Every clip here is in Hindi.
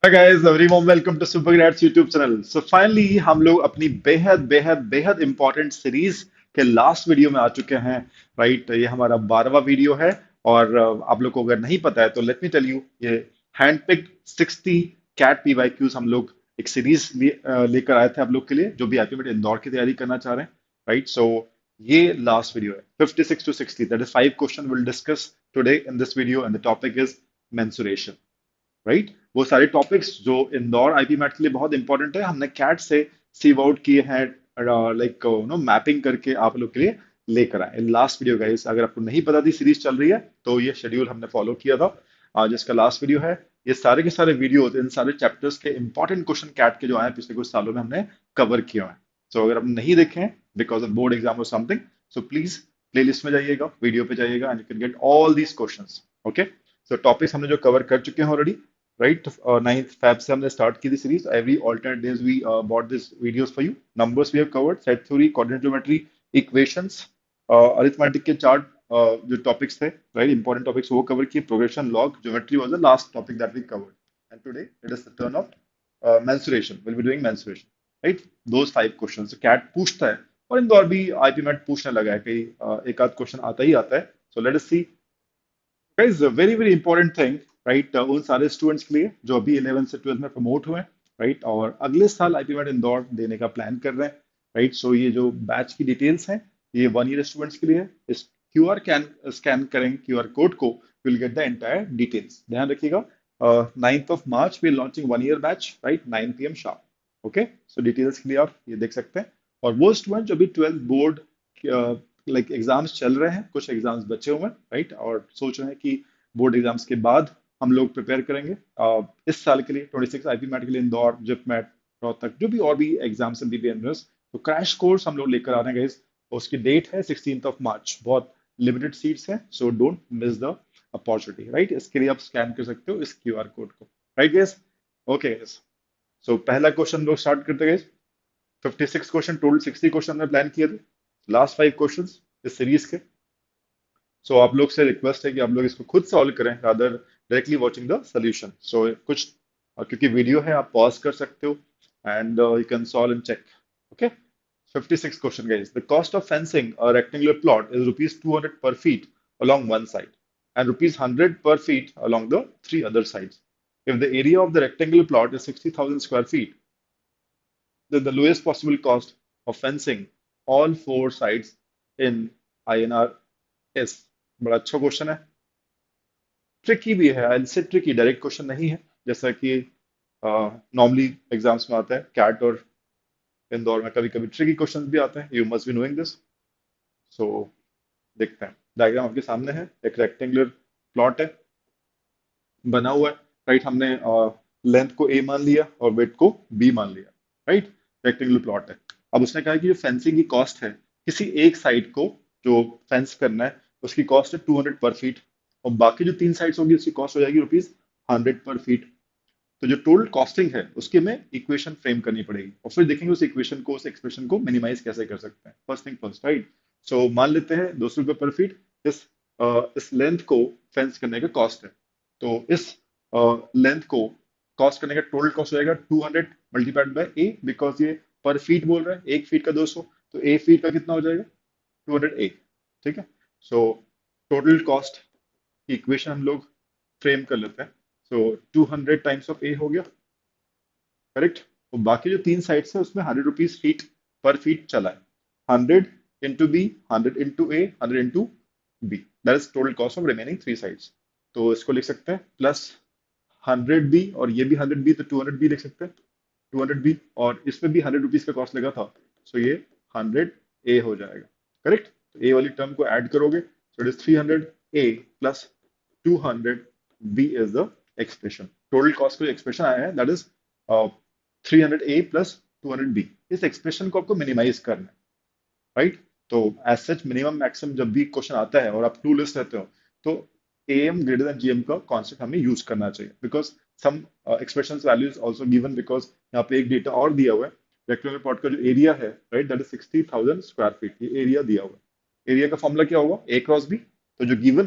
Hi guys, very warm welcome to Super Grats YouTube channel. So finally हम लोग अपनी बेहद बेहद बेहद इंपॉर्टेंट सीरीज के लास्ट वीडियो में आ चुके हैं। राइट, ये हमारा 12वां वीडियो है। और आप लोग को अगर नहीं पता है तो लेट मी टेल यू, ये हैंड पिक्ड 60 कैट पीवाईक्यूज हम लोग एक सीरीज लेकर आए थे आप लोग के लिए, जो भी अल्टीमेट इंदौर की तैयारी करना चाह रहे हैं। राइट, सो ये लास्ट वीडियो है 56 to 60, that is 5 question will discuss today in this video and the topic is mensuration. Right, वो सारे टॉपिक्स जो इंदौर आईपी मैट के लिए बहुत इंपॉर्टेंट है, हमने कैट से सीव आउट किए हैं, लाइक मैपिंग करके आप लोग के लिए लेकर आए लास्ट वीडियो। गाइस, अगर आपको नहीं पता थी सीरीज चल रही है तो ये शेड्यूल हमने फॉलो किया था। आज इसका लास्ट वीडियो है। ये सारे के सारे वीडियोस, इन सारे चैप्टर्स के इंपॉर्टेंट क्वेश्चन कैट के जो आए हैं पिछले कुछ सालों में, हमने कवर किए हैं। सो अगर आप नहीं देखे हैं बिकॉज ऑफ बोर्ड एग्जाम और समथिंग, सो प्लीज प्लेलिस्ट में जाइएगा, वीडियो पे जाइएगा and you can get all these questions. Okay, so topics हमने जो कवर कर चुके हैं ऑलरेडी। राइट, 9th Feb से हमने स्टार्ट की थी series. Every alternate days we bought this videos for you. Numbers we have covered, set theory, coordinate geometry, equations, arithmetic के चार्ट, जो टॉपिक्स थे, राइट, इंपॉर्टेंट टॉपिक्स वो कवर किए। Progression, log, geometry was the last topic that we covered, and today it is the turn of mensuration. We'll be doing mensuration, right? Those 5 questions CAT पूछता है, और इंदौर भी आईपी मैट पूछने लगा है, कहीं एक आध क्वेश्चन आता ही आता है। सो let us see guys, very very important thing, right, उन सारे स्टूडेंट्स के लिए जो अभी 11 से 12 में प्रमोट हुए हैं, राइट, और अगले साल आईपी मैट इंदौर देने का प्लान कर रहे हैं। राइट, सो ये जो बैच की डिटेल्स हैं, ये 1 ईयर स्टूडेंट्स के लिए है। इस क्यूआर कैन स्कैन करेंगे क्यूआर कोड को, will get the entire details. ध्यान रखिएगा, 9th of March we launching 1 year batch, right, 9 PM sharp. Okay, so details के लिए आप ये देख सकते हैं। और वो स्टूडेंट जो अभी 12th बोर्ड लाइक एग्जाम्स चल रहे हैं, कुछ एग्जाम्स बचे हुए हैं, राइट, और सोच रहे हैं कि बोर्ड एग्जाम्स के बाद हम लोग प्रिपेयर करेंगे इस साल के लिए 26 आईपी मैट के लिए, इंदौर, जिप मैट, रोहतक, जो भी और भी एग्जाम्स हैं, बीबीएमएस। तो क्रैश कोर्स हम लोग लेकर आ रहे हैं गाइस। उसकी डेट है 16th of March। बहुत लिमिटेड सीट्स हैं, so don't miss the opportunity. Right, इसके लिए आप स्कैन कर सकते हो इस क्यूआर कोड को। राइट गाइस, ओके गाइस, सो पहला क्वेश्चन लोग स्टार्ट करते हैं। 56 क्वेश्चन टोटल, 60 क्वेश्चन हमने प्लान किए थे, लास्ट 5 क्वेश्चन इस सीरीज के। सो आप लोग से रिक्वेस्ट है कि आप लोग इसको खुद सॉल्व करें rather directly watching the solution. So कुछ क्योंकि वीडियो है, आप पॉज कर सकते हो and you can solve and check. Okay, 56 question guys. The cost of fencing a rectangular plot is rupees 200 per feet along one side and rupees 100 per feet along the 3 other sides. If the area of the rectangular plot is 60,000 square feet, then the lowest possible cost of fencing all 4 sides in INR is। बड़ा अच्छा क्वेश्चन है, ट्रिकी भी है। आई से ट्रिकी, डायरेक्ट क्वेश्चन नहीं है जैसा कि नॉर्मली एग्जाम्स में आता है। कैट और इंदौर में कभी कभी ट्रिकी क्वेश्चंस भी आते हैं, you must be knowing this. So देखते हैं, डायग्राम आपके सामने है, एक रेक्टेंगुलर प्लॉट है बना हुआ है। राइट, हमने लेंथ को ए मान लिया और वेट को बी मान लिया। राइट, रेक्टेंगुलर प्लॉट है। अब उसने कहा कि जो फेंसिंग की कॉस्ट है, किसी एक साइड को जो फेंस करना है उसकी कॉस्ट है 200 पर फीट, और बाकी जो 3 साइड्स होगी उसकी कॉस्ट हो जाएगी रुपीज 100 पर फीट। तो जो टोटल कॉस्टिंग है उसकी हमें इक्वेशन फ्रेम करनी पड़ेगी, और फिर देखेंगे उस इक्वेशन को, उस एक्सप्रेशन को मिनिमाइज कैसे कर सकते हैं। First thing first, right. So मान लेते हैं 200 रुपये पर फीट इस लेंथ को फेंस करने का कॉस्ट है। तो इस लेंथ को कॉस्ट करने का टोटल कॉस्ट हो जाएगा 200 मल्टीप्लाइड बाय ए, बिकॉज ये पर फीट बोल रहा है, एक फीट का 200, तो ए फीट का कितना हो जाएगा 200 ए। ठीक है, सो टोटल कॉस्ट की इक्वेशन हम लोग फ्रेम कर लेते हैं। सो 200 टाइम्स ऑफ ए हो गया, करेक्ट। तो बाकी जो 3 साइड्स है उसमें 100 रुपीज पर फीट चला है। 100 into B, 100 into A, 100 into B, that is total cost of remaining 3 sides. तो इसको लिख सकते हैं प्लस 100 बी, और ये भी 100 बी, तो 200 बी लिख सकते हैं। 200 बी, और इसमें भी 100 रुपीज का कॉस्ट लगा था, सो ये 100 ए हो जाएगा, करेक्ट। तो ए वाली टर्म को ऐड करोगे, so it is 300 A plus 200 B is the expression. Total cost का जो एक्सप्रेशन आया है that is 300 A plus 200 B. इस एक्सप्रेशन को आपको मिनिमाइज करना है, राइट। तो एज सच मिनिमम मैक्सिमम जब भी क्वेश्चन आता है और आप टू लिस्ट रहते हो, तो एम ग्रेटर देन जीएम का कॉन्सेप्ट हमें यूज करना चाहिए, because sum expression value is also given, because यहाँ पे एक डेटा और दिया हुआ है। रेक्टेंगुलर प्लॉट का जो एरिया है, right, that is 60,000 square feet, ये एरिया दिया हुआ है। एरिया का फॉर्मूला क्या होगा, ए क्रॉस बी। तो जो गिवन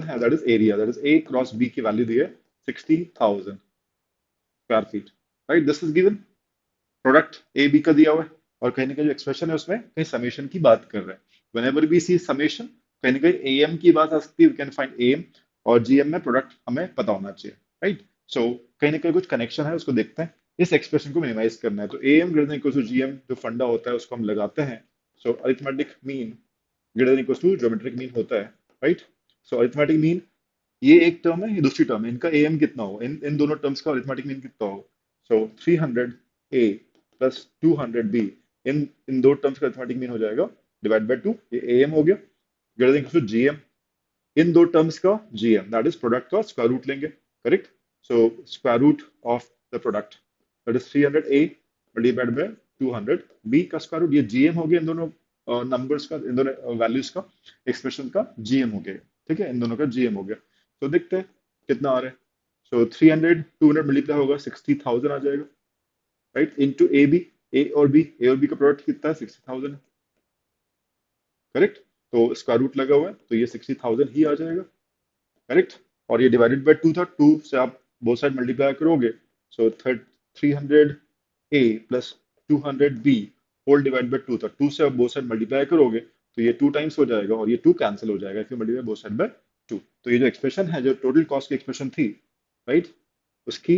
है that is area, that is A cross B की वैल्यू दी है 60,000 square feet, right? This is given. Product A B का दिया हुआ है, और कहीं ना कहीं जो एक्सप्रेशन है उसमें कहीं समेशन की बात कर रहा है। व्हेनेवर वी सी समेशन, कहीं ना कहीं एम की बात आ सकती है, वी कैन फाइंड एम, और जीएम में प्रोडक्ट हमें पता होना चाहिए, राइट? सो कहीं ना कहीं कुछ कनेक्शन है, उसको देखते हैं। इस एक्सप्रेशन को मिनिमाइज करना है, तो AM greater than equal to GM जो फंडा होता है उसको हम लगाते हैं। So arithmetic mean greater than equal to geometric mean होता है, राइट? सो अरिथमेटिक मीन, ये एक टर्म है, ये दूसरी टर्म है, इनका एम कितना हो, इन इन दोनों टर्म्स का अरिथमेटिक मीन कितना हो। सो 300 ए प्लस 200 बी, इन इन दो टर्म्स का अरिथमेटिक मीन हो जाएगा डिवाइड बाय 2, ये एम हो गया। ग्रेटर देन जीएम, इन दो टर्म्स का जीएम, दैट इज प्रोडक्ट का स्क्वायर रूट लेंगे, correct? So square root of the product, that is 300 A divide by 200 B का स्क्वायर रूट, ये जीएम हो गया, इन दोनों नंबर्स का, इन दोनों वैल्यूज का, एक्सप्रेशन का जीएम हो गया, ठीक है? इन दोनों का जीएम हो गया। तो देखते हैं कितना आ रहा है। सो 300 200 मल्टीप्लाई होगा 60,000 आ जाएगा, राइट? इनटू ए बी, ए और बी का प्रोडक्ट कितना है, 60,000 है, करेक्ट? तो स्क्वायर रूट लगा हुआ है, तो ये 60,000 ही आ जाएगा, करेक्ट? और ये डिवाइडेड बाय 2 था, 2 से आप बोथ साइड मल्टीप्लाई करोगे, so 300 A plus 200 B whole divide by 2 था, 2 से आप बोथ साइड मल्टीप्लाई करोगे तो ये 2 टाइम्स हो जाएगा, और ये 2 कैंसिल हो जाएगा if you multiply both side by 2। तो ये जो एक्सप्रेशन है, जो टोटल कॉस्ट की एक्सप्रेशन थी, राइट, उसकी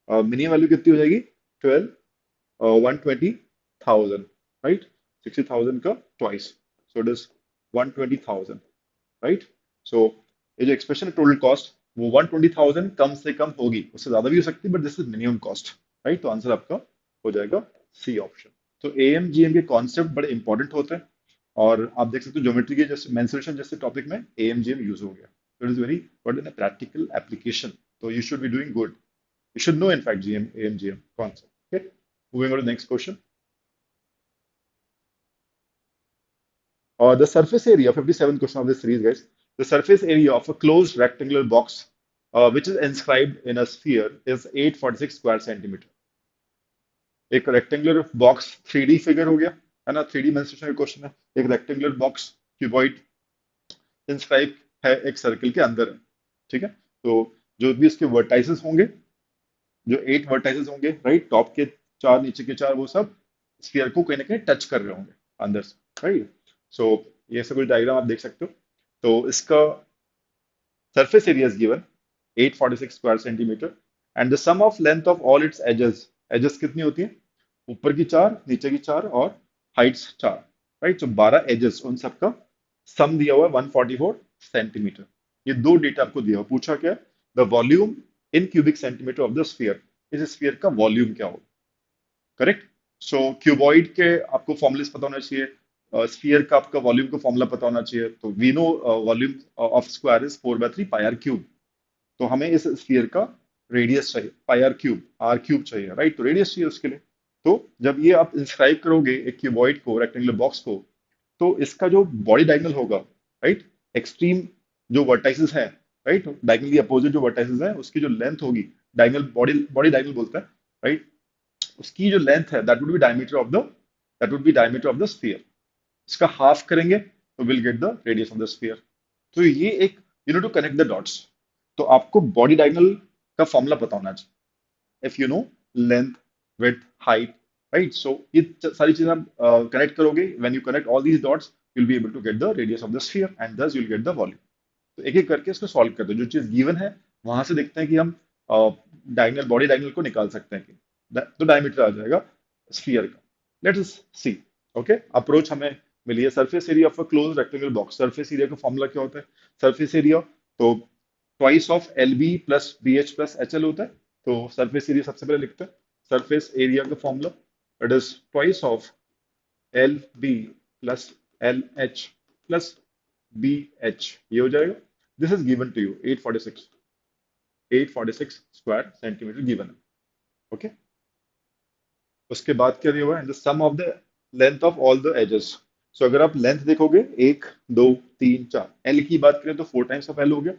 मिनिमम वैल्यू कितनी हो जाएगी, 120,000, राइट? 60,000 का twice, so it is 120,000, right? So ये जो एक्सप्रेशन है टोटल कॉस्ट, वो 120,000 कम से कम होगी, उससे ज्यादा भी हो सकती है, but this is minimum cost, right? तो आंसर आपका हो जाएगा सी ऑप्शन। तो एएम जीएम के कॉन्सेप्ट बड़े इंपॉर्टेंट होते हैं, और आप देख सकते हो ज्योमेट्री के जैसे मेंसुरेशन जैसे टॉपिक में एएम जीएम यूज हो गया, तो it is very but in practical application, तो you should be doing good, you should know in fact GM, AM, GM concept. Okay, moving on to the next question. The surface area, 57th question of this series, guys. The surface area of a closed rectangular box, which is inscribed in a sphere, is 846 square centimeter. एक रेक्टेंगुलर बॉक्स 3D फिगर हो गया, है ना? 3D मेंस्ट्रुएशन का क्वेश्चन है। एक रेक्टेंगुलर बॉक्स क्यूबॉइड इंस्क्राइब है एक सर्कल के अंदर है, ठीक है? तो जो भी इसके वर्टाइसेस होंगे, जो 8 वर्टाइसेस होंगे, राइट, टॉप के 4 नीचे के 4, वो सब स्फीयर को कहीं ना कहीं टच कर रहे होंगे अंदर से, राइट? सो ये सब कुछ डायग्राम आप देख सकते हो। तो इसका surface area is given 846 square centimetre, and the sum of length of all its edges, edges कितनी होती है, ऊपर की 4, नीचे की 4, और हाइट्स 4, राइट? तो 12 एजेस, उन सबका सम दिया हुआ है 144 सेंटीमीटर। ये दो डेटा आपको दिया हुआ, पूछा क्या, the volume in cubic centimetre of the sphere, इस स्फीयर का वॉल्यूम क्या होगा, करेक्ट? सो क्यूबॉइड के आपको फॉर्मूलेस पता होना चाहिए, स्फीयर का आपका वॉल्यूम का फॉर्मूला पता होना चाहिए। तो we know volume of square is 4/3 pi are cube, तो हमें इस स्फीयर का रेडियस चाहिए, pi are cube, R cube चाहिए, राइट? तो रेडियस चाहिए उसके लिए। तो जब ये आप इंस्क्राइब करोगे एक क्यूबॉइड को, रेक्टेंगुलर बॉक्स को, तो इसका जो बॉडी डायगोनल होगा, राइट, एक्सट्रीम जो वर्टाइसेस है, राइट, डायगोनली अपोजिट जो वर्टाइसेस है, उसकी जो लेंथ होगी, डायगोनल बॉडी बॉडी डायगोनल बोलते हैं, राइट, उसकी जो लेंथ है, that would be diameter of the sphere. इसका हाफ करेंगे तो will get the radius of the sphere. तो ये एक, you know to connect the dots, तो आपको बॉडी डायगोनल का फॉर्मूला पता होना चाहिए, if you know length, width, height, right? So ये सारी चीजें आप कनेक्ट करोगे, when you connect all these dots you will be able to get the radius of the sphere, and दस you will get the volume. तो एक एक करके इसको सॉल्व करते हैं, जो चीज गिवन है वहां से देखते हैं कि हम डायगोनल, बॉडी डायगोनल को निकाल सकते हैं कि तो डायमीटर आ जाएगा स्फीयर का। Let us see. Okay, approach हमें मिली है। Surface area of a closed rectangular box, surface area का फॉर्मूला क्या होता है, सरफेस एरिया तो twice of L B plus B H plus H L होता है। तो सरफेस एरिया सबसे पहले लिखते हैं, सरफेस एरिया का formula it is twice of L B plus L H plus B H, ये हो जाएगा। This is given to you 846 square centimetre given है, ओके। उसके बाद क्या दिया हुआ है, the sum of the length of all the edges. So अगर आप लेंथ देखोगे 1 2 3 4, एल की बात करें तो 4 टाइम्स ऑफ एल हो गया,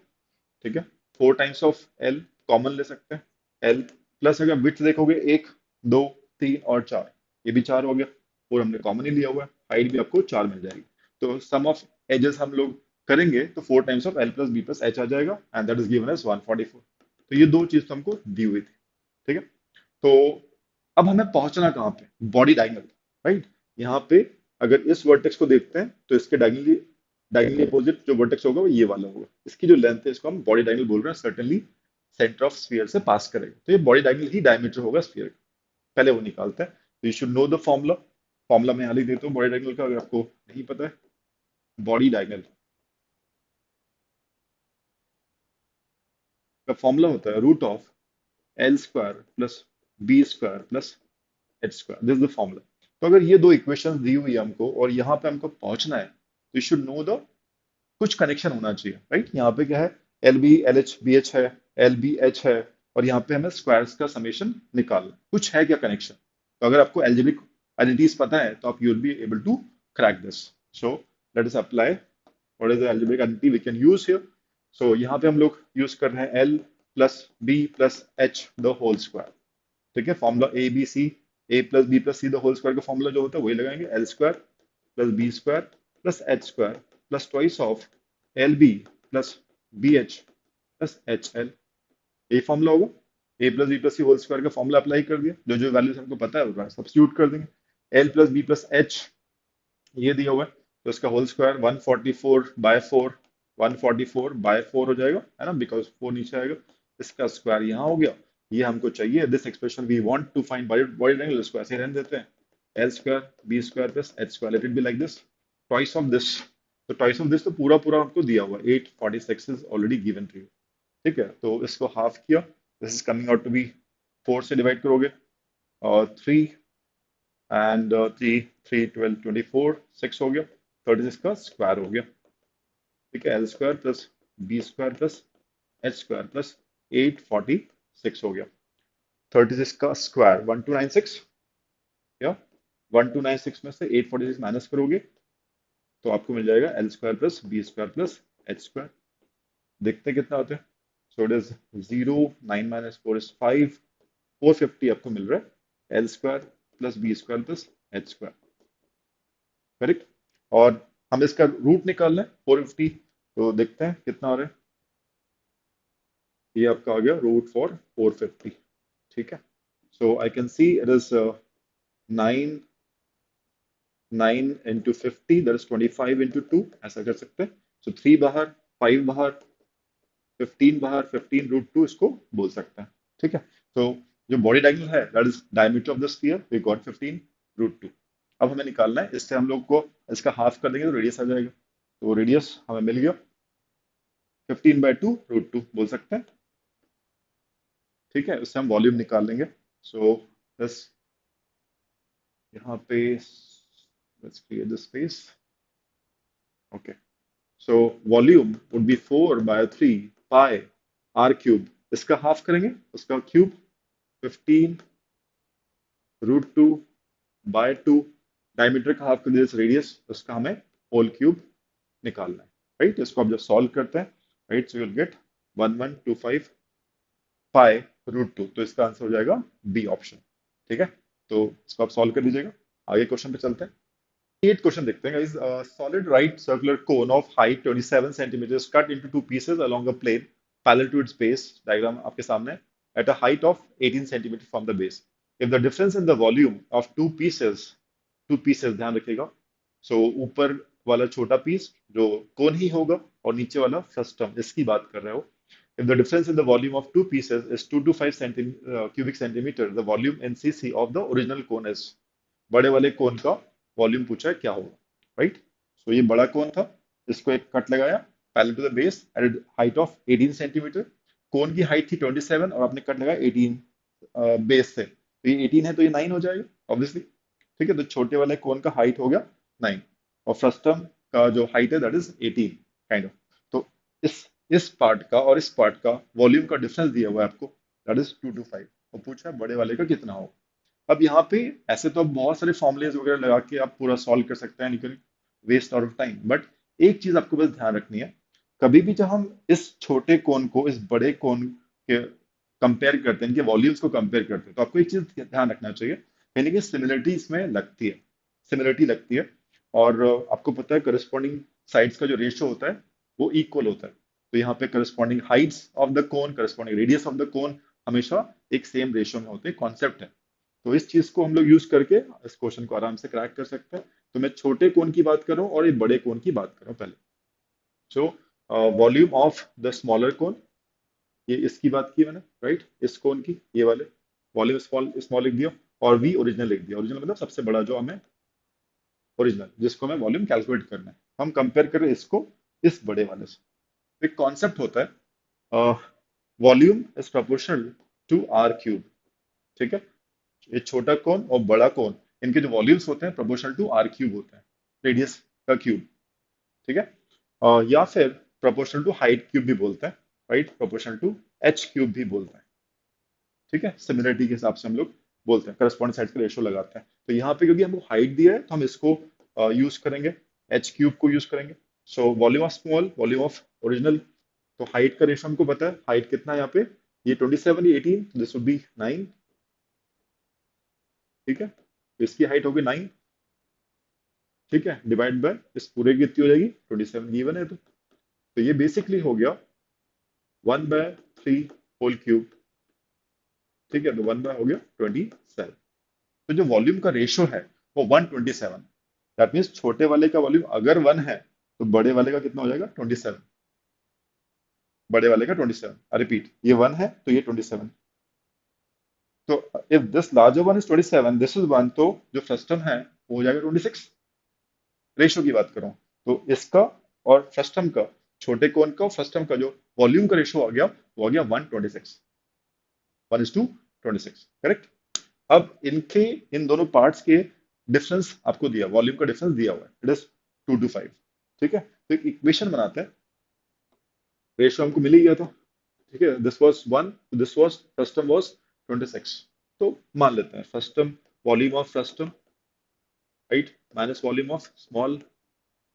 ठीक है? 4 टाइम्स ऑफ एल कॉमन ले सकते हैं, एल प्लस अगर विड्थ देखोगे 1 2 3 और 4, ये भी 4 हो गया, और हमने कॉमन ही लिया हुआ है, हाइट भी आपको 4 मिल जाएगी। तो सम ऑफ एजेस हम लोग करेंगे तो 4 times of L plus B plus H आ जाएगा, and that is given as 144। तो ये दो चीज तो हमको दी हुई थी। ठीक है। तो अब हमें पहुंचना कहाँ पे, बॉडी डायगोनल, राइट। यहाँ पे अगर इस वर्टेक्स को देखते हैं तो इसके डायगोनली डायगोनली अपोजिट जो वर्टेक्स होगा वो ये वाला होगा, इसकी जो लेंथ है इसको हम बॉडी डायगोनल बोल रहे हैं, सर्टेनली सेंटर ऑफ स्फीयर से पास करेगा, तो ये बॉडी डायगोनल ही डायमीटर होगा स्फीयर का। पहले वो निकालते हैं, तो you should know the formula. Formula मैं यहाँ लिख देता हूँ बॉडी डायगोनल का, अगर आपको नहीं पता है। बॉडी डायगोनल का फॉर्मूला होता है root of L square plus B square plus H square, this is the formula. तो अगर ये दो इक्वेशन दी हुई है हमको और यहाँ पे हमको पहुंचना है, तो यू शुड नो द कुछ कनेक्शन होना चाहिए, राइट। यहाँ पे क्या है, L B L H B H है, एल बी एच है, और यहाँ पे हमें स्क्वायर्स का समेशन निकालना, कुछ है क्या कनेक्शन। तो अगर आपको एल्जेब्रिक आइडेंटिटीज पता है तो आप you will be able to crack this. So let us apply what is the algebraic identity we can use here. So यहाँ पे हम लोग यूज कर रहे हैं L plus B plus H the whole square. ठीक है, formula A B C, A plus B plus C the whole square का फॉर्मूला जो होता है वही लगाएंगे, L square plus B square plus H square plus twice of L B plus B H plus H L, यही फॉर्मूला होगा। A plus B plus C whole square का फॉर्मूला अप्लाई कर दिया, जो जो वैल्यूज हमको पता है वो सब्स्टिट्यूट कर देंगे। L plus B plus H ये दिया हुआ है, तो इसका होल स्क्वायर 144/4, 144/4 हो जाएगा, है ना, बिकॉज 4 नीचे आएगा। इसका स्क्वायर यहाँ हो गया, ये हमको चाहिए this expression we want to find body body triangle, इसको ऐसे रहने देते हैं, L square B square plus H square, let it be like this, twice of this. तो ट्वाइस ऑफ दिस तो पूरा पूरा हमको दिया हुआ है, 846 is already given to you. ठीक है, तो इसको हाफ किया, this is coming out to be 4 से डिवाइड करोगे और 3 एंड 3 3 12 24 6 हो गया, 36 का स्क्वायर हो गया। ठीक है, L square plus B square plus H square plus 846 हो गया। 36 का स्क्वायर 1296, या 1296 में से 846 माइनस करोगे तो आपको मिल जाएगा L square plus B square plus H square. देखते हैं कितना होता है। So it is 0, 9 minus 4 is 5, 450 आपको मिल रहा है, L square plus B square plus H square, correct. और हम इसका रूट निकाल लें 450, तो देखते हैं कितना आ रहा है। ये आपका आ गया रूट फॉर 450। ठीक है, so I can see it is 9 9 into 50, that is 25 into 2, ऐसा कर सकते हैं। सो 3 बाहर, 5 बाहर, 15 बाहर, 15 रूट 2 इसको बोल सकते हैं। ठीक है, तो जो बॉडी डायगोनल है that is diameter of the sphere, we got 15 root 2। अब हमें निकालना है, इससे हम लोग को इसका हाफ कर देंगे तो रेडियस आ जाएगा, तो रेडियस हमें मिल गया 15/2 रूट 2 बोल सकते हैं। ठीक है, उससे हम वॉल्यूम निकाल लेंगे। सो बस यहाँ पे let's clear the space. Okay, so volume would be 4/3 pi are cube, इसका हाफ करेंगे, उसका क्यूब 15 रूट 2 बाय 2, डायमीटर का हाफ कर दिया रेडियस, उसका हमें होल क्यूब निकालना है, राइट। इसको आप जब सॉल्व करते हैं, right, so you will get 1125 pi root 2, तो इसका आंसर हो जाएगा बी ऑप्शन। ठीक है, तो इसको आप सॉल्व कर लीजिएगा। आगे क्वेश्चन पे चलते हैं। एट क्वेश्चन देखते हैं guys. Solid right circular cone of height 27 centimetre cut into two pieces along a plane parallel to its base, diagram आपके सामने, at a height of 18 centimetre from the base. If the difference in the volume of two pieces ध्यान रखिएगा, सो ऊपर वाला छोटा पीस जो कोन ही होगा और नीचे वाला फ्रस्टम, इसकी बात कर रहे हो। If the difference in the volume of two pieces is 2 to 5 cubic centimeter, the volume in cc of the original cone is, बड़े वाले कोन का वॉल्यूम पूछा है क्या होगा, राइट। सो ये बड़ा कोन था, इसको एक कट लगाया parallel to the base at height of 18 centimetre. Cone की हाइट थी 27 और आपने कट लगाया 18 बेस से, तो ये 18 है तो ये 9 हो जाएगा ऑब्वियसली। ठीक है, तो छोटे वाले कोन का हाइट हो गया 9 और फ्रस्टम का जो हाइट है दैट इज 18 काइंड ऑफ। तो इस पार्ट का और इस पार्ट का वॉल्यूम का डिफरेंस दिया हुआ है आपको, दैट इज 2 to 5, और पूछा है बड़े वाले का कितना हो। अब यहाँ पे ऐसे तो आप बहुत सारे फॉर्मुलेज वगैरह लगा के आप पूरा सॉल्व कर सकते हैं, लेकिन waste out of time. But एक चीज आपको बस ध्यान रखनी है, कभी भी जब हम इस छोटे कोन को इस बड़े कोन के कंपेयर करते हैं, इनके वॉल्यूम्स को कंपेयर करते हैं, तो आपको एक चीज ध्यान रखना चाहिए, यानी कि सिमिलरिटी इसमें लगती है, सिमिलरिटी लगती है। और आपको पता है करस्पॉन्डिंग साइड्स का जो रेशियो होता है वो इक्वल होता है। तो यहाँ पे corresponding Heights of the cone, corresponding radius of the cone हमेशा एक सेम रेशियो में होते हैं, कॉन्सेप्ट है। तो इस चीज को हम लोग यूज करके इस क्वेश्चन को आराम से क्रैक कर सकते हैं। तो मैं छोटे कोन की बात करूं और एक बड़े कोन की बात करूं पहले। So volume of the smaller cone, ये इसकी बात की मैंने, राइट, इस कोन की, ये वाले वॉल्यूम स्मॉल स्मॉल लिख दिया, और वी ओरिजिनल लिख दिया। ओरिजिनल मतलब सबसे बड़ा जो हमें, ओरिजिनल जिसको हमें वॉल्यूम कैलकुलेट करना है, हम कंपेयर करें इसको इस बड़े वाले से। एक कॉन्सेप्ट होता है, volume is proportional to r cube, ठीक है। ये छोटा कोन और बड़ा कोन, इनके जो वॉल्यूम्स होते हैं प्रोपोर्शनल टू आर क्यूब होते हैं, रेडियस का क्यूब, ठीक है। या फिर प्रोपोर्शनल टू हाइट क्यूब भी बोलते हैं, right, proportional to H cube भी बोलते हैं, ठीक है। सिमिलरिटी के हिसाब से हम लोग बोलते हैं, करस्पॉन्डिंग साइड का रेशियो लगाते हैं। तो यहाँ पे क्योंकि हमको हाइट दिया है तो हम इसको यूज करेंगे, एच क्यूब को यूज करेंगे। सो volume of small, volume of original, तो हाइट का रेशियो हमको पता है, हाइट कितना है यहाँ पे, ये 27, ये 18, दिस वुड बी 9, ठीक है। तो इसकी हाइट होगी 9, ठीक है, डिवाइड बाय इस पूरे की कितनी हो जाएगी, 27 गिवन है। तो ये बेसिकली हो गया 1/3 होल क्यूब, ठीक है। तो 1 बाय हो गया 27। तो जो वॉल्यूम का रेशियो है वो 127, दैट मीन्स छोटे वाले का वॉल्यूम अगर 1 है तो बड़े वाले का कितना हो जाएगा, 27, बड़े वाले का 27। आई रिपीट, ये 1 है तो ये 27। तो if this larger one is 27, this is 1, तो जो फ्रस्टम है वो हो जाएगा 26। रेशियो की बात करूं तो इसका और फ्रस्टम का, छोटे कोन का और फ्रस्टम का जो वॉल्यूम का रेशियो आ गया वो आ गया 126, 1:26, करेक्ट। अब इनके, इन दोनों पार्ट्स के डिफरेंस आपको दिया, वॉल्यूम का डिफरेंस दिया हुआ है, इट इज 2:5, ठीक है। तो एक इक्वेशन बनाते हैं, रेशियो हमको मिल ही गया था, ठीक है। This was 1, this was frustum was 26। तो मान लेते हैं frustum, volume of frustum, right, minus volume of small,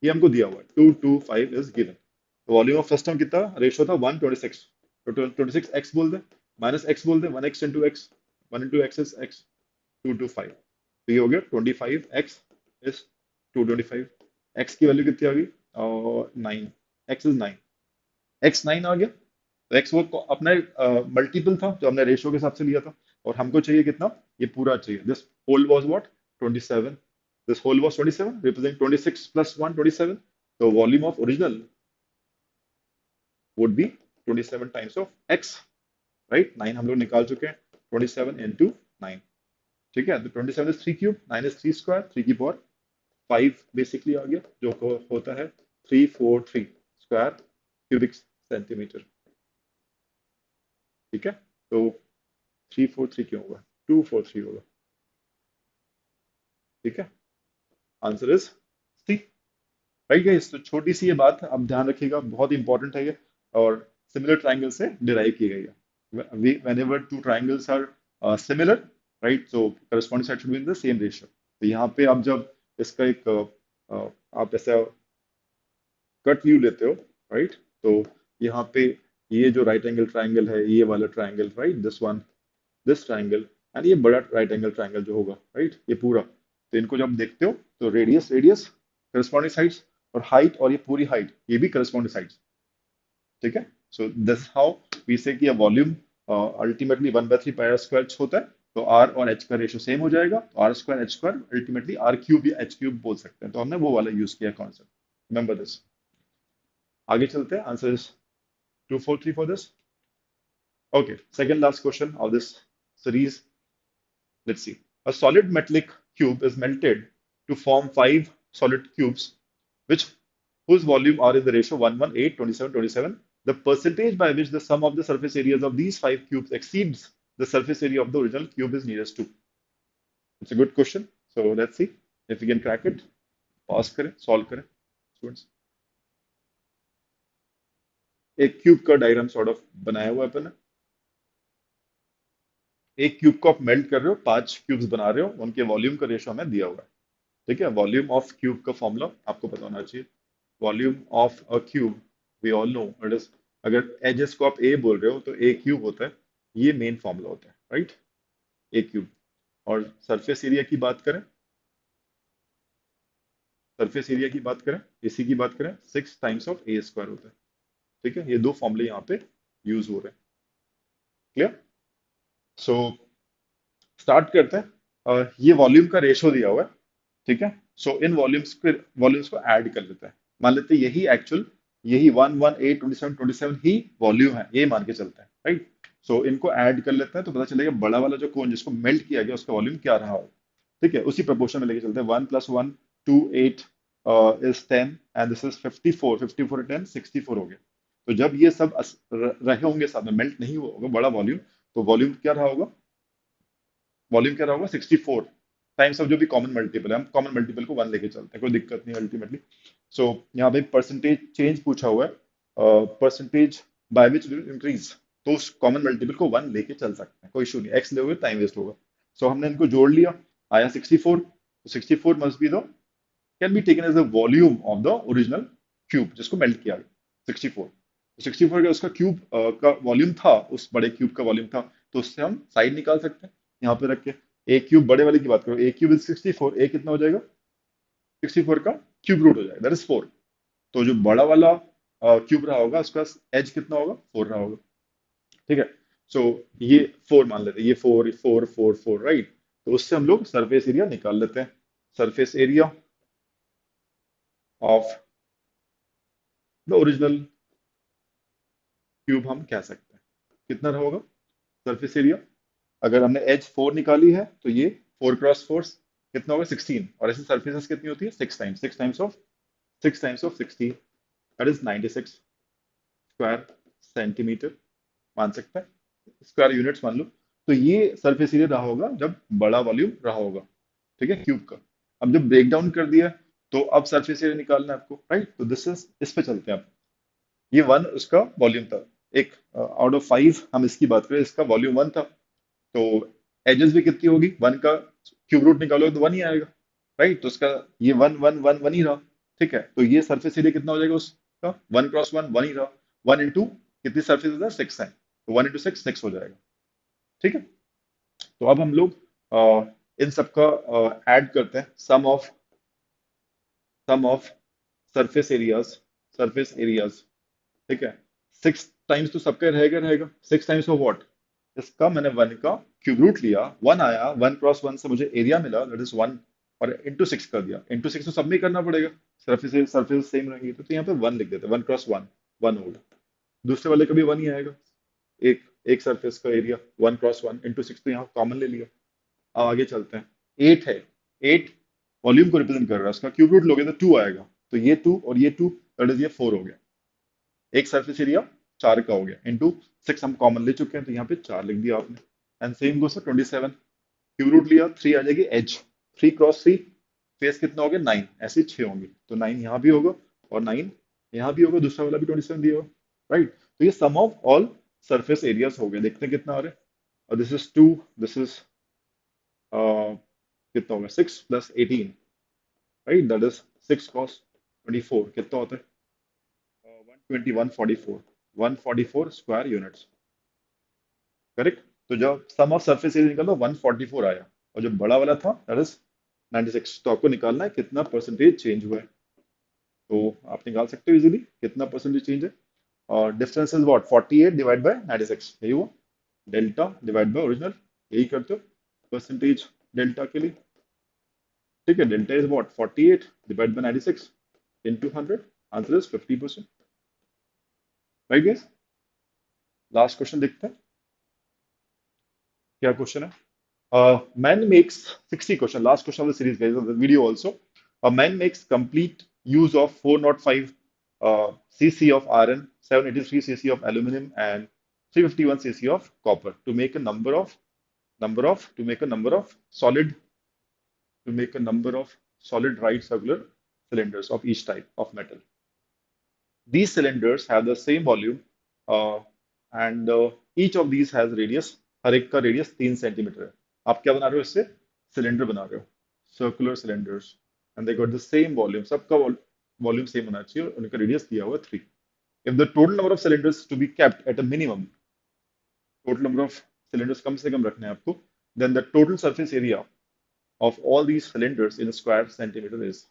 ये हमको दिया हुआ है, 225 इज गिवन। तो वॉल्यूम ऑफ फ्रस्टम कितना, रेशियो था 126, तो 26 एक्स बोल दे, माइनस एक्स बोल दे, 1x into x, 1 into x is x, 225। तो ये हो गया 25x इज 225। x की वैल्यू कितनी आ गई, और 9, x इज 9, x 9 आ गया। तो x वो अपना मल्टीपल था जो हमने रेशियो के हिसाब से लिया था, और हमको चाहिए कितना, ये पूरा चाहिए, this whole was what, 27, this whole was 27 represent 26 plus 1, 27। तो volume of original would be 27 times of x, right. 9 हम लोग निकाल चुके हैं, 27 इंटू 9, ठीक है। तो 27 इज 3 क्यूब, 9 इज 3 स्क्वायर, 3 की पावर 5 बेसिकली आ गया, जो होता है 343 स्क्वायर क्यूबिक सेंटीमीटर, ठीक है। तो 343 क्यों होगा, 243 होगा, ठीक है। Answer is C, right guys. तो छोटी सी ये बात आप ध्यान रखिएगा, बहुत इंपॉर्टेंट है ये, और सिमिलर ट्राइंगल से डिराइव की गई है। whenever two triangles are similar, right, so corresponding side should be in the same ratio। तो यहाँ पे आप जब इसका एक आप ऐसा कट व्यू लेते हो, राइट, तो यहाँ पे ये जो राइट एंगल ट्राइंगल है, ये वाला triangle, right, this one, this triangle, and ये बड़ा राइट एंगल ट्राइंगल जो होगा, राइट, ये पूरा, तो इनको जब देखते हो तो रेडियस, रेडियस करस्पॉन्डिंग साइड्स, और हाइट, और ये पूरी हाइट, ये भी करस्पॉन्डिंग साइड्स, ठीक है। So this how we say कि volume ultimately 1/3 pi r square होता है। तो आर और एच का रेशियो सेम हो जाएगा, तो r square H square ultimately r cube या एच क्यूब बोल सकते हैं। तो हमने वो वाला यूज किया कॉन्सेप्ट, रिमेंबर दिस। आगे चलते हैं, answer is 243 for this. Okay, second last question of this series, let's see. A solid metallic cube is melted to form five solid cubes, which whose volume are in the ratio 1:1:8, 27, 27. The percentage by which the sum of the surface areas of these five cubes exceeds the surface area of the original cube is nearest to. It's a good question. So let's see if we can crack it. Pause करें, solve करें, students. एक क्यूब का डायग्राम सॉर्ट ऑफ बनाया हुआ है अपन ने। एक क्यूब को आप मेल्ट कर रहे हो, 5 क्यूब्स बना रहे हो, उनके वॉल्यूम का रेशियो हमें दिया हुआ है, ठीक है। वॉल्यूम ऑफ क्यूब का फॉर्मूला आपको पता होना चाहिए। Volume of a cube, we all know it is, अगर एजेस को आप ए बोल रहे हो तो ए क्यूब होता है, ये मेन फॉर्मूला होता है, राइट, ए क्यूब। और सरफेस एरिया की बात करें, सरफेस एरिया की बात करें, इसी की बात करें, 6 टाइम्स ऑफ ए स्क्वायर होता है, ठीक है, ये दो फॉर्मूले यहाँ पे यूज हो रहे हैं। क्लियर? सो स्टार्ट करते हैं। ये वॉल्यूम का रेशो दिया हुआ है, ठीक है। सो इन वॉल्यूम्स को ऐड कर लेते हैं। मान लेते हैं यही एक्चुअल, यही 1 1 8 27 27 ही वॉल्यूम है, ये मान के चलते हैं, राइट। सो इनको ऐड कर लेते हैं तो पता चलेगा बड़ा वाला जो कोन जिसको मेल्ट किया गया उसका वॉल्यूम क्या रहा हो। ठीक है, उसी प्रोपोर्शन में लेके चलते हैं। 1 + 1 2 8 इज 10 एंड दिस इज 54, 54 10 64 हो गया। तो जब ये सब रहे होंगे साथ में, मेल्ट नहीं हुआ होगा बड़ा वॉल्यूम, तो वॉल्यूम क्या रहा होगा? वॉल्यूम क्या रहा होगा? 64 टाइम्स ऑफ जो भी कॉमन मल्टीपल है, हम कॉमन मल्टीपल को 1 लेके चलते हैं, कोई दिक्कत नहीं अल्टीमेटली। सो यहाँ पे परसेंटेज चेंज पूछा हुआ है, परसेंटेज बाय विच इंक्रीज, तो उस कॉमन मल्टीपल को 1 लेके चल सकते हैं, कोई इशू नहीं। एक्स लोगे टाइम वेस्ट होगा। सो हमने इनको जोड़ लिया, आया 64। तो 64 must be the, can be taken as the volume of the original cube जिसको मेल्ट किया गया 64। 64 का उसका क्यूब का वॉल्यूम था, उस बड़े क्यूब का वॉल्यूम था, तो उससे हम साइड निकाल सकते हैं यहाँ पे रख के। ए क्यूब बड़े वाले की बात करो, ए क्यूब इज 64, ए कितना हो जाएगा? 64 का क्यूब रूट हो जाएगा, दैट इज 4। तो जो बड़ा वाला क्यूब रहा होगा उसका एज कितना होगा? 4 रहा होगा, ठीक है। सो ये 4 मान लेते हैं, ये 4 4 4 4, राइट। तो उससे हम लोग सरफेस एरिया निकाल लेते हैं। Surface area of the original cube हम कह सकते हैं, कितना रहा होगा सरफेस एरिया? अगर हमने एज 4 निकाली है तो ये 4 × 4 कितना होगा? 16। और ऐसे सरफेसेस कितनी होती है? 6 times, 6 times of 16, that is 96 square centimetre, मान सकते हैं, स्क्वायर यूनिट्स मान लो। तो ये सरफेस एरिया रहा होगा जब बड़ा वॉल्यूम रहा होगा, ठीक है, क्यूब का। अब जब ब्रेक डाउन कर दिया तो अब सरफेस एरिया निकालना है आपको, राइट। तो दिस इज, इस पे चलते हैं आप। ये 1 उसका वॉल्यूम था, एक आउट ऑफ 5 हम इसकी बात करें, इसका वॉल्यूम 1 था। तो एजेस भी कितनी होगी? 1 का क्यूब रूट निकालोगे तो 1 ही आएगा, राइट। तो उसका ये 1 1 1 1 ही रहा, ठीक है। तो ये सरफेस एरिया कितना हो जाएगा उसका? 1 × 1 1 ही रहा। 1 इंटू कितनी सरफेस है? 6 है, तो 1 इंटू 6 6 हो जाएगा, ठीक है। तो अब हम लोग इन सबका ऐड करते हैं, सम ऑफ सरफेस एरियाज, ठीक है। 6 टाइम्स तो सबका रहेगा रहेगा। 6 टाइम्स ऑफ व्हाट? इसका मैंने 1 का क्यूब रूट लिया, 1 आया, 1 × 1 से मुझे एरिया मिला, दैट इज 1, और इंटू 6 कर दिया। इंटू 6 तो सब में ही करना पड़ेगा, सरफेस सेम रहेंगी, तो यहाँ पे 1 लिख देते हैं, 1 × 1, 1 होगा। दूसरे वाले का भी 1 ही आएगा, एक एक सरफेस का एरिया 1 × 1 इंटू 6, तो यहाँ कॉमन ले लिया। अब आगे चलते हैं। 8 है, 8 वॉल्यूम को रिप्रेजेंट कर रहा है, उसका क्यूब रूट लोगे तो 2 आएगा, तो ये 2 और ये 2, दैट इज ये 4 हो गया। एक सरफेस एरिया 4 का हो गया, इंटू 6 हम कॉमन ले चुके हैं, तो यहाँ पे 4 लिख दिया आपने। And same goes 27, cube root लिया, 3 आ जाएगी एज, 3 × 3, फेस कितना हो गया? 9, ऐसे 6 होंगे, तो 9 यहाँ भी होगा और 9 यहाँ भी होगा, दूसरा वाला भी 27 दिया होगा, राइट। तो ये सम ऑफ ऑल सरफेस एरियाज हो गया, देखते हैं कितना आ रहा है। और दिस इज 2, दिस इज कितना होगा? 6 + 18, राइट, दैट इज 6 × 24, कितना होता है? 120, 144 स्क्वायर यूनिट्स, करेक्ट। तो जब सम ऑफ सरफेस एरिया निकालो 144 आया, और जो बड़ा वाला था दैट इज 96। तो आपको निकालना है कितना परसेंटेज चेंज हुआ है, तो आप निकाल सकते हो इजीली कितना परसेंटेज चेंज है। और difference is what? 48 divide by 96, यही हुआ। डेल्टा डिवाइड बाय ओरिजिनल, यही करते हो परसेंटेज डेल्टा के लिए, ठीक है। Delta is what? 48 divide by 96 into 100, answer is 50%, right guys. Last question देखते हैं क्या क्वेश्चन है। Man makes 60 question, last question of the series, guys, of the video also. A man makes complete use of 405 cc of iron, 783 cc of aluminum, and 351 cc of copper to make a number of solid right circular cylinders of each type of metal. These cylinders have the same volume, and each of these has radius, हर एक का रेडियस 3 सेंटीमीटर है। आप क्या बना रहे हो? इससे सिलेंडर बना रहे हो, circular cylinders, and they got the same volume, सबका वॉल्यूम सेम होना चाहिए, और उनका रेडियस दिया हुआ 3। If the total number of cylinders to be kept at a minimum, total number of cylinders कम से कम रखने हैं आपको, then the total surface area of all these cylinders in square centimetre is,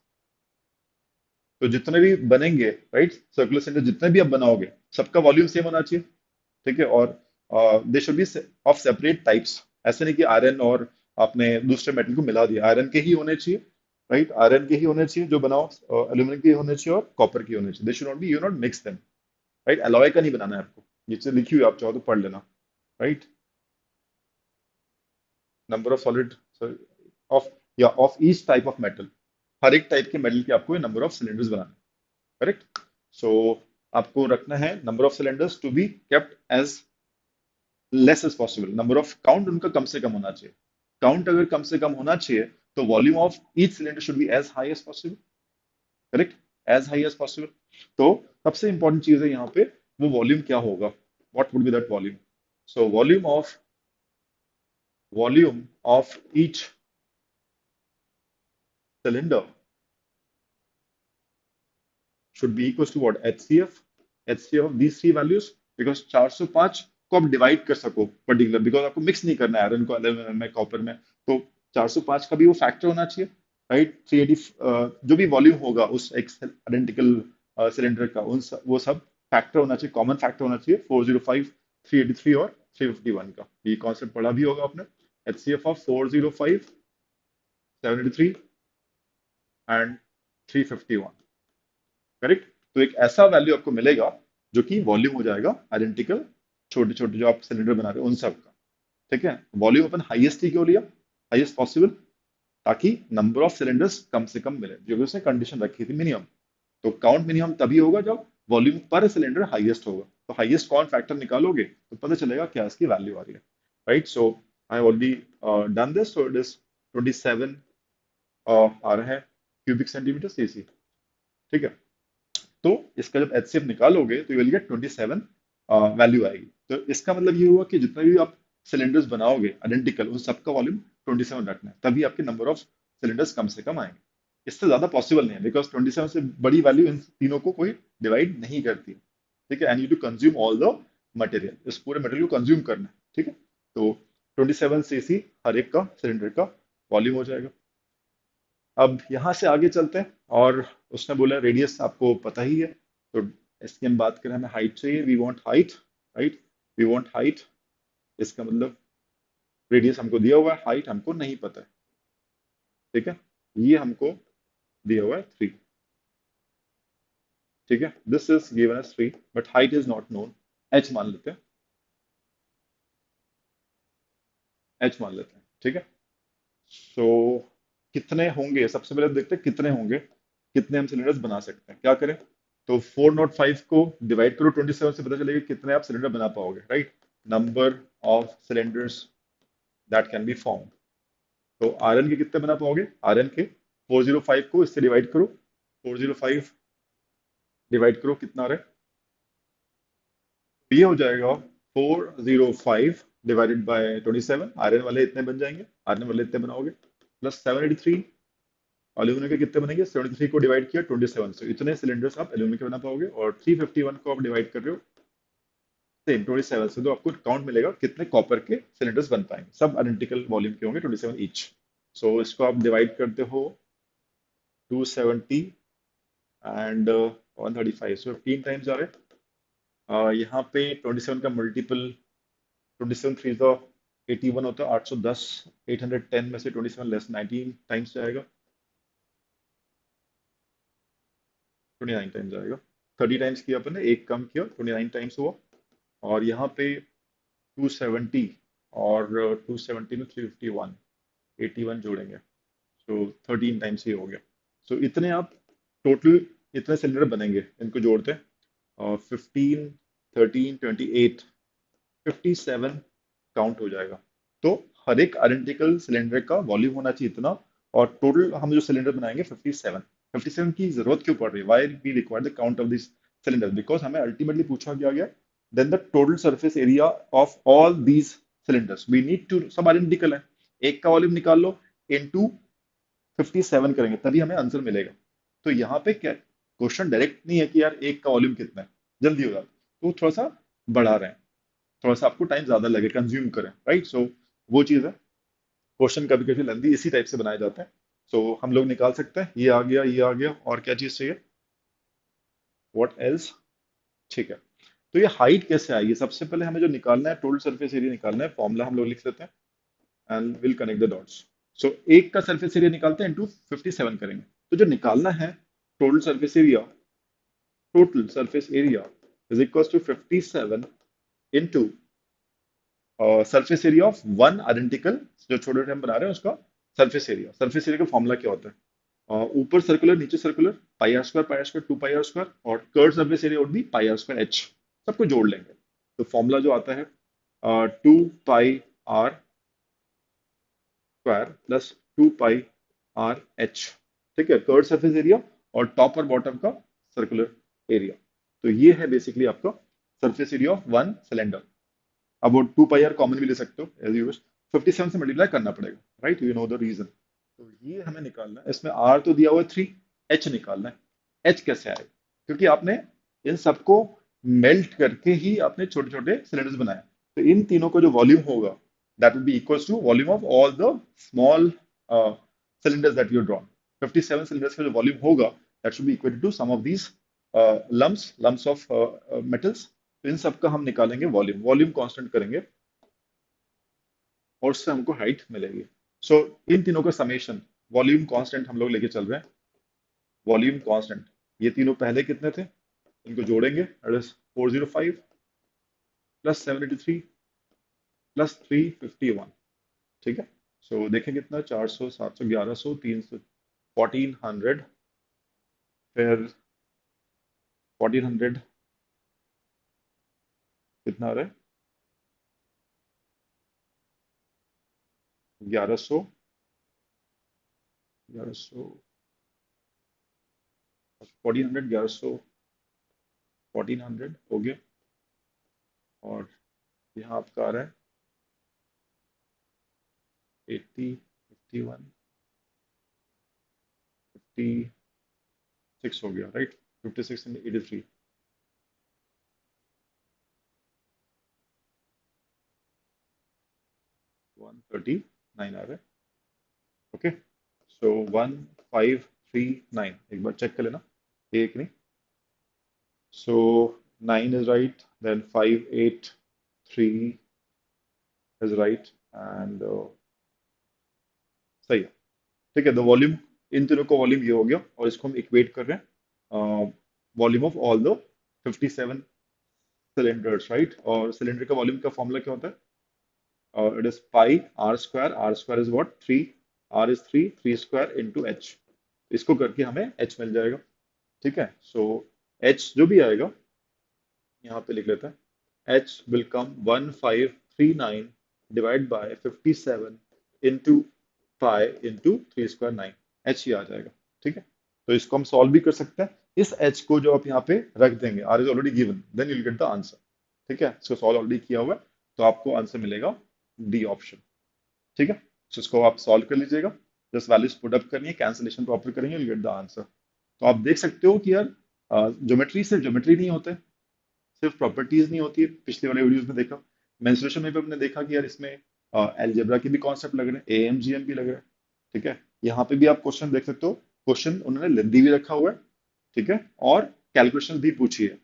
तो जितने भी बनेंगे, राइट, सर्कुलर सिलेंडर जितने भी आप बनाओगे, सबका वॉल्यूम सेम होना चाहिए, ठीक है। और they should be of separate types. ऐसे नहीं कि आयरन और आपने दूसरे मेटल को मिला दिया, आयरन के ही होने चाहिए, राइट, आयरन के ही होने चाहिए जो बनाओ, एल्यूमिनियम के होने चाहिए और कॉपर के होने चाहिए। They should not be, you not mix them, right. Alloy का नहीं बनाना है आपको, नीचे लिखी हुई है, आप चाहो तो पढ़ लेना, right. Number of solid of, या of each type of metal, हर एक टाइप के मेटल के आपको नंबर ऑफ सिलेंडर्स बनाना है, करेक्ट। सो आपको रखना है number of cylinders to be kept as less as possible, number of count उनका कम से कम होना चाहिए। काउंट अगर कम से कम होना चाहिए तो volume of each cylinder should be as high as possible, correct, as high as possible. तो सबसे इंपॉर्टेंट चीज है यहाँ पे, वो वॉल्यूम क्या होगा, what would be that volume. So volume of each cylinder should be equals to what, HCF, HCF of these three values, because 405 को आप डिवाइड कर सको पर्टिकुलर, बिकॉज आपको मिक्स नहीं करना है आयरन को एल्यूमिनियम में, कॉपर में, तो 405 का भी वो फैक्टर होना चाहिए, राइट। 380 जो भी वॉल्यूम होगा उस एक आइडेंटिकल सिलेंडर का, वो सब फैक्टर होना चाहिए, कॉमन फैक्टर होना चाहिए 405, 383 और 351 का। ये कॉन्सेप्ट पढ़ा भी होगा आपने, HCF ऑफ 405, 783 एंड 351, करेक्ट। तो एक ऐसा वैल्यू आपको मिलेगा जो कि वॉल्यूम हो जाएगा आइडेंटिकल, छोटे छोटे जो आप सिलेंडर बना रहे हो उन सब का, ठीक है। वॉल्यूम अपन हाईएस्ट ही क्यों लिया, हाईएस्ट पॉसिबल, ताकि नंबर ऑफ सिलेंडर्स कम से कम मिले, जो भी उसने कंडीशन रखी थी मिनिमम। तो काउंट मिनिमम तभी होगा जब वॉल्यूम पर सिलेंडर हाईएस्ट होगा, तो हाईएस्ट कौन फैक्टर निकालोगे तो पता चलेगा क्या इसकी वैल्यू आ रही है, right. So I already done this, so it is 27 आ रहा है क्यूबिक सेंटीमीटर सीसी, ठीक है। तो इसका जब एचसीएफ निकालोगे तो यू विल गेट 27 वैल्यू आएगी। तो इसका मतलब ये हुआ कि जितना भी आप सिलेंडर्स बनाओगे आइडेंटिकल, उन सबका वॉल्यूम 27 रखना है, तभी आपके नंबर ऑफ सिलेंडर्स कम से कम आएंगे। इससे ज्यादा पॉसिबल नहीं है, बिकॉज 27 से बड़ी वैल्यू इन तीनों को कोई डिवाइड नहीं करती, ठीक है। And you to consume all the material, इस पूरे मटेरियल को कंज्यूम करना है, ठीक है। तो 27 सीसी हर एक का सिलेंडर का वॉल्यूम हो जाएगा। अब यहाँ से आगे चलते हैं, और उसने बोला रेडियस आपको पता ही है, तो इसकी हम बात करें, हमें हाइट चाहिए, we want height, right, we want height. इसका मतलब रेडियस हमको दिया हुआ है, हाइट हमको नहीं पता है, ठीक है। ये हमको दिया हुआ है 3, ठीक है, this is given as 3, but height is not known, H मान लेते हैं, एच मान लेते हैं, ठीक है। सो कितने होंगे, सबसे पहले देखते हैं कितने होंगे, कितने हम सिलेंडर्स बना सकते हैं, क्या करें। तो 405 को डिवाइड करो 27 से, पता चलेगा कितने आप सिलेंडर बना पाओगे, right. Number of cylinders that can be form. तो आयरन के कितने बना पाओगे, आयरन के 405 को इससे डिवाइड करो, 405 डिवाइड करो, कितना आ रहा है, तो ये हो जाएगा 405 डिवाइडेड बाय 27, आयरन वाले इतने बन जाएंगे, आयरन वाले इतने बनाओगे, प्लस 783, एल्यूमिनियम के कितने बनेंगे, 73 को डिवाइड किया 27 से, इतने सिलेंडर्स आप एल्यूमिनियम के बना पाओगे। और 351 को आप डिवाइड कर रहे हो सेम 27 से, तो आपको काउंट मिलेगा कितने कॉपर के सिलेंडर्स बन पाएंगे, सब आइडेंटिकल वॉल्यूम के होंगे, 27 ईच। सो इसको आप डिवाइड करते हो 270 एंड 135, सो 15 टाइम्स आ रहे हैं। यहाँ पे 27 का मल्टीपल, 27 थ्री तो 81 होता है, 810, 810 में से 27 लेस 19 टाइम्स जाएगा, 29 टाइम्स आएगा। 30 टाइम्स किया अपन ने, एक कम किया, 29 टाइम्स हुआ। और यहाँ पे 270 और 270 में 351, 81 जोड़ेंगे, सो 13 टाइम्स ही हो गया। सो इतने आप टोटल, इतने सिलेंडर बनेंगे, इनको जोड़ते हैं, और 15, 13, 28, 57 काउंट हो जाएगा। तो हर एक आइडेंटिकल सिलेंडर का वॉल्यूम होना चाहिए इतना, और टोटल हम जो सिलेंडर बनाएंगे 57। 57 की जरूरत क्यों पड़ रही है, why we require the count of this cylinder, because हमें अल्टीमेटली पूछा गया गया then the total surface area of all these cylinders, we need to, सब आइडेंटिकल है, एक का वॉल्यूम निकाल लो, इनटू 57 करेंगे तभी हमें आंसर मिलेगा। तो यहाँ पे क्या क्वेश्चन डायरेक्ट नहीं है कि यार एक का वॉल्यूम कितना है, जल्दी होगा, तो थोड़ा सा बढ़ा रहे हैं, थोड़ा सा आपको टाइम ज्यादा लगे, कंज्यूम करें, राइट। सो वो चीज है, क्वेश्चन कभी कभी लेंदी इसी टाइप से बनाए जाते हैं। सो हम लोग निकाल सकते हैं, ये आ गया, ये आ गया, और क्या चीज चाहिए, व्हाट एल्स, ठीक है। तो ये हाइट कैसे आएगी? सबसे पहले हमें जो निकालना है, टोटल सरफेस एरिया निकालना है, फॉर्मूला हम लोग लिख लेते हैं and will connect the dots. So एक का सरफेस एरिया निकालते हैं, इंटू 57 करेंगे। तो जो निकालना है total surface area is equal to 57 into surface area of one identical, जो छोटे छोटे हम बना रहे हैं उसका सरफेस एरिया का फॉर्मूला क्या होता है? ऊपर सर्कुलर नीचे circular, pi r square 2 pi r square, और curve surface area would be pi r square h. सबको जोड़ लेंगे तो फॉर्मूला जो आता है 2 pi r square plus 2 pi r h. ठीक है, कर्व सरफेस एरिया और टॉप और बॉटम का सर्कुलर एरिया। तो ये है बेसिकली आपका surface area of one cylinder. अब वो 2 पाई आर कॉमन भी ले सकते हो एज यू विश। 57 से मल्टीप्लाई करना पड़ेगा, right? You know the reason. तो ये हमें निकालना है, इसमें आर तो दिया हुआ है 3, एच निकालना है। एच कैसे आएगा? क्योंकि आपने इन सबको मेल्ट करके ही आपने छोटे छोटे सिलेंडर्स बनाए। तो इन तीनों का जो वॉल्यूम होगा that will be equal to volume of all the small cylinders that you drawn। 57 cylinders का जो वॉल्यूम होगा that should be equal to sum of these lumps of metals। तो इन सब का हम निकालेंगे वॉल्यूम, वॉल्यूम कांस्टेंट करेंगे और उससे हमको हाइट मिलेगी। सो इन तीनों का समेशन, वॉल्यूम कांस्टेंट हम लोग लेके चल रहे हैं। वॉल्यूम कांस्टेंट, ये तीनों पहले कितने थे, इनको जोड़ेंगे, दैट इज 405 प्लस 783 प्लस 351। ठीक है, सो देखें कितना, 400 700 1100 300 1400, फिर 1400 कितना आ रहा है, 1100 1100 1400 1100 1400 हो गया। और यहाँ आपका आ रहा है 80 51 56 हो गया, राइट? 56 and 83, 139 आ रहा है। ओके, सो 1539, एक बार चेक कर लेना, एक नहीं। So 9 is right, then 583 is right, and सही है। ठीक है, द वॉल्यूम, इन तीनों का वॉल्यूम ये हो गया, और इसको हम इक्वेट कर रहे हैं volume of all the 57 cylinders, right? और सिलेंडर का वॉल्यूम का फॉर्मूला क्या होता है? It is pi r square। R square is what? 3। R is 3, 3 square into h। इसको करके हमें h मिल जाएगा। ठीक है, सो h जो भी आएगा यहाँ पे लिख लेते हैं। h will come 1539 divide by 57 into pi into 3 square 9। h ही आ जाएगा। ठीक है, तो इसको हम सॉल्व भी कर सकते हैं। इस h को जो आप यहाँ पे रख देंगे, r is already given, then you'll get the answer। ठीक है, इसको सॉल्व ऑलरेडी किया हुआ है, तो आपको आंसर मिलेगा डी ऑप्शन। ठीक है, तो इसको आप सॉल्व कर लीजिएगा, जस्ट वैल्यूज पुट अप करनी है, कैंसिलेशन प्रॉपर करेंगे, यू गेट द आंसर। तो आप देख सकते हो कि यार ज्योमेट्री सिर्फ ज्योमेट्री नहीं होते, सिर्फ प्रॉपर्टीज नहीं होती है। पिछले वाले वीडियोस में देखा, मेंसुरेशन में भी हमने देखा कि यार इसमें अलजेब्रा के भी कॉन्सेप्ट लग रहे हैं, एएमजीएम भी लग रहा है। ठीक है, यहाँ पे भी आप क्वेश्चन देख सकते हो, क्वेश्चन उन्होंने लेंदी भी रखा हुआ है। ठीक है, और कैलकुलेशन भी पूछी है,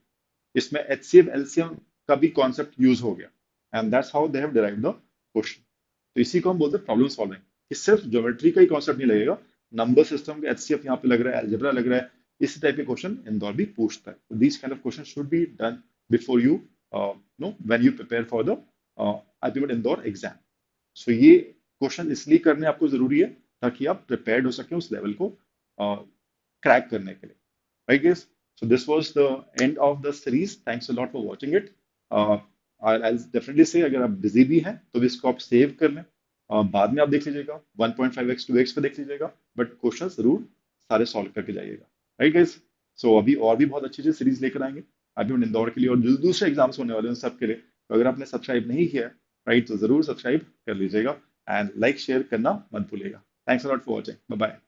इसमें एचसीएफ एलसीएम का भी कॉन्सेप्ट यूज हो गया, and that's how they have derived the question. तो इसी को हम बोलते हैं प्रॉब्लम सॉल्विंग, कि सिर्फ ज्योमेट्री का ही कॉन्सेप्ट नहीं लगेगा, नंबर सिस्टम का एचसीएफ यहाँ पे लग रहा है, अलजेब्रा लग रहा है, इसी टाइप के क्वेश्चन इंदौर भी पूछता है। These kind of question should be done before you know when you prepare for the ultimate Indore exam. So ये क्वेश्चन इसलिए करने आपको जरूरी है ताकि आप प्रिपेयर्ड हो सके उस लेवल को क्रैक करने के लिए, right guys? So this was the end of the series। Thanks a lot for watching it। I'll definitely say अगर आप busy भी हैं तो भी इसको आप सेव कर लें, बाद में आप देख लीजिएगा 1.5x 2x पे देख लीजिएगा, बट क्वेश्चन जरूर सारे सॉल्व करके जाइएगा, राइट गाइस? सो अभी और भी बहुत अच्छी अच्छी सीरीज लेकर आएंगे अभी हम इंदौर के लिए, और जो दूसरे एग्जाम्स होने वाले हैं उन सब के लिए। तो अगर आपने सब्सक्राइब नहीं किया राइट, तो जरूर सब्सक्राइब कर लीजिएगा, एंड लाइक शेयर करना मत भूलिएगा। Thanks a lot for watching, bye bye.